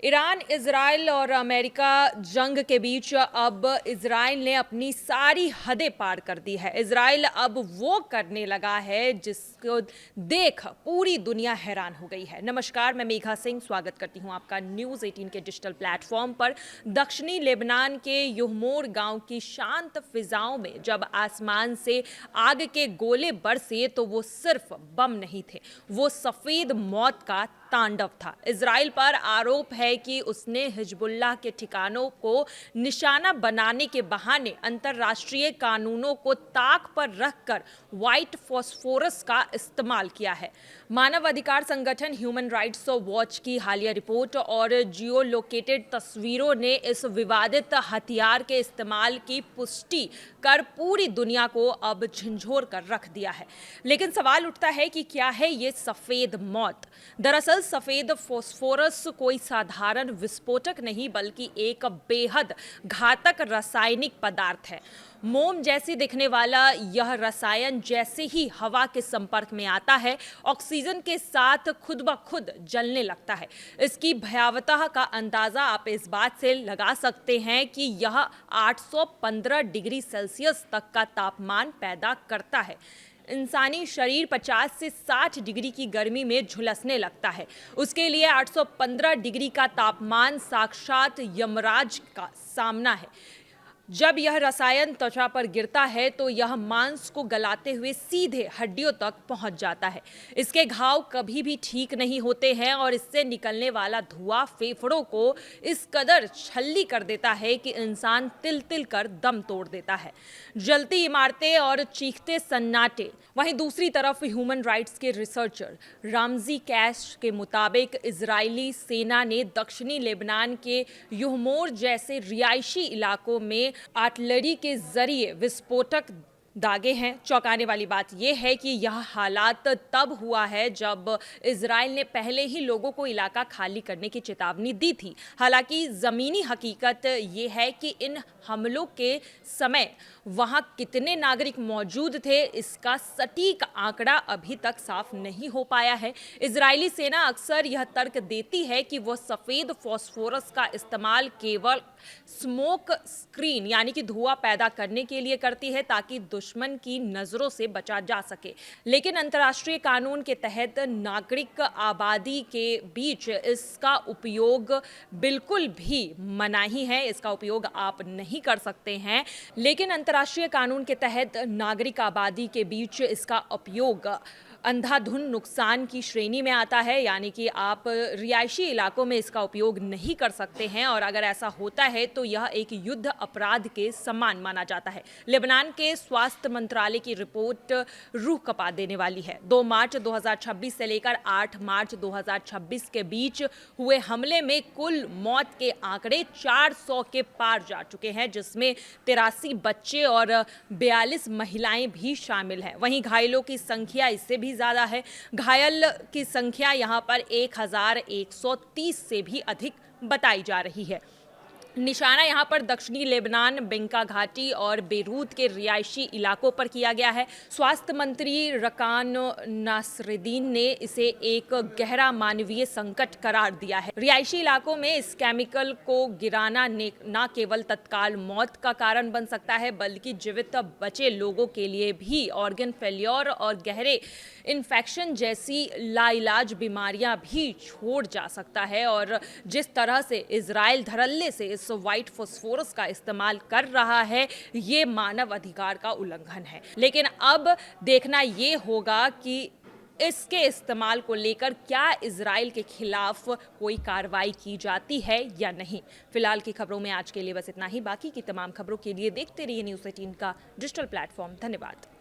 Iran, Israel और America जंग के बीच अब इजराइल ने अपनी सारी हदें पार कर दी है। इजराइल अब वो करने लगा है जिसको देख पूरी दुनिया हैरान हो गई है। नमस्कार, मैं मेघा सिंह स्वागत करती हूं आपका न्यूज़ 18 के डिजिटल प्लेटफॉर्म पर। दक्षिणी लेबनान के युहमोर गांव की शांत फिजाओं में जब आसमान से आग के गोले बरसे तो वो सिर्फ बम नहीं थे, वो सफेद मौत का तांडव था। इजराइल पर आरोप है कि उसने हिजबुल्लाह के ठिकानों को निशाना बनाने के बहाने अंतर्राष्ट्रीय कानूनों को ताक पर रखकर व्हाइट फॉस्फोरस का इस्तेमाल किया है। मानव अधिकार संगठन ह्यूमन राइट्स वॉच की हालिया रिपोर्ट और जियो लोकेटेड तस्वीरों ने इस विवादित हथियार के इस्तेमाल की पुष्टि कर पूरी दुनिया को अब झंझोर कर रख दिया है। लेकिन सवाल उठता है कि क्या है ये सफेद मौत? दरअसल सफेद फॉस्फोरस कोई साधारण विस्फोटक नहीं बल्कि एक बेहद घातक रासायनिक पदार्थ है। मोम जैसी दिखने वाला यह रसायन जैसे ही हवा के संपर्क में आता है, ऑक्सीजन के साथ खुद ब खुद जलने लगता है। इसकी भयावहता का अंदाजा आप इस बात से लगा सकते हैं कि यह 815 डिग्री सेल्सियस तक का तापमान पैदा करता है। इंसानी शरीर 50 से 60 डिग्री की गर्मी में झुलसने लगता है। उसके लिए 815 डिग्री का तापमान साक्षात यमराज का सामना है। जब यह रसायन त्वचा पर गिरता है तो यह मांस को गलाते हुए सीधे हड्डियों तक पहुंच जाता है। इसके घाव कभी भी ठीक नहीं होते हैं और इससे निकलने वाला धुआं फेफड़ों को इस कदर छल्ली कर देता है कि इंसान तिल तिल कर दम तोड़ देता है। जलती इमारतें और चीखते सन्नाटे। वहीं दूसरी तरफ ह्यूमन राइट्स के रिसर्चर रामजी कैश के मुताबिक इजरायली सेना ने दक्षिणी लेबनान के युहमोर जैसे रिहायशी इलाकों में आर्टिलरी के जरिए विस्फोटक दागे हैं। चौंकाने वाली बात यह है कि यह हालात तब हुआ है जब इजराइल ने पहले ही लोगों को इलाका खाली करने की चेतावनी दी थी। हालांकि ज़मीनी हकीकत ये है कि इन हमलों के समय वहां कितने नागरिक मौजूद थे, इसका सटीक आंकड़ा अभी तक साफ नहीं हो पाया है। इजरायली सेना अक्सर यह तर्क देती है कि वह सफ़ेद फॉस्फोरस का इस्तेमाल केवल स्मोक स्क्रीन यानी कि धुआं पैदा करने के लिए करती है ताकि दुश्मन की नजरों से बचा जा सके। लेकिन अंतर्राष्ट्रीय कानून के तहत नागरिक आबादी के बीच इसका उपयोग बिल्कुल भी मनाही है। इसका उपयोग आप नहीं कर सकते हैं। लेकिन अंतर्राष्ट्रीय कानून के तहत नागरिक आबादी के बीच इसका उपयोग अंधाधुन नुकसान की श्रेणी में आता है, यानी कि आप रिहायशी इलाकों में इसका उपयोग नहीं कर सकते हैं और अगर ऐसा होता है तो यह एक युद्ध अपराध के समान माना जाता है। लेबनान के स्वास्थ्य मंत्रालय की रिपोर्ट रूह कपा देने वाली है। 2 मार्च 2026 से लेकर 8 मार्च 2026 के बीच हुए हमले में कुल मौत के आंकड़े 400 के पार जा चुके हैं, जिसमें 83 बच्चे और 42 महिलाएं भी शामिल हैं। वहीं घायलों की संख्या इससे भी ज्यादा है। घायल की संख्या यहां पर 1130 से भी अधिक बताई जा रही है। निशाना यहां पर दक्षिणी लेबनान, बेंका घाटी और बेरूत के रिहायशी इलाकों पर किया गया है। स्वास्थ्य मंत्री रकान नासरुद्दीन ने इसे एक गहरा मानवीय संकट करार दिया है। रिहायशी इलाकों में इस केमिकल को गिराना न केवल तत्काल मौत का कारण बन सकता है बल्कि जीवित बचे लोगों के लिए भी ऑर्गन फेल्योर और गहरे इन्फेक्शन जैसी लाइलाज बीमारियां भी छोड़ जा सकता है। और जिस तरह से इजराइल धड़ल्ले से इस व्हाइट फॉस्फोरस का इस्तेमाल कर रहा है, ये मानव अधिकार का उल्लंघन है। लेकिन अब देखना ये होगा कि इसके इस्तेमाल को लेकर क्या इजराइल के खिलाफ कोई कार्रवाई की जाती है या नहीं। फिलहाल की खबरों में आज के लिए बस इतना ही। बाकी की तमाम खबरों के लिए देखते रहिए न्यूज़ 18 का डिजिटल प्लेटफॉर्म। धन्यवाद।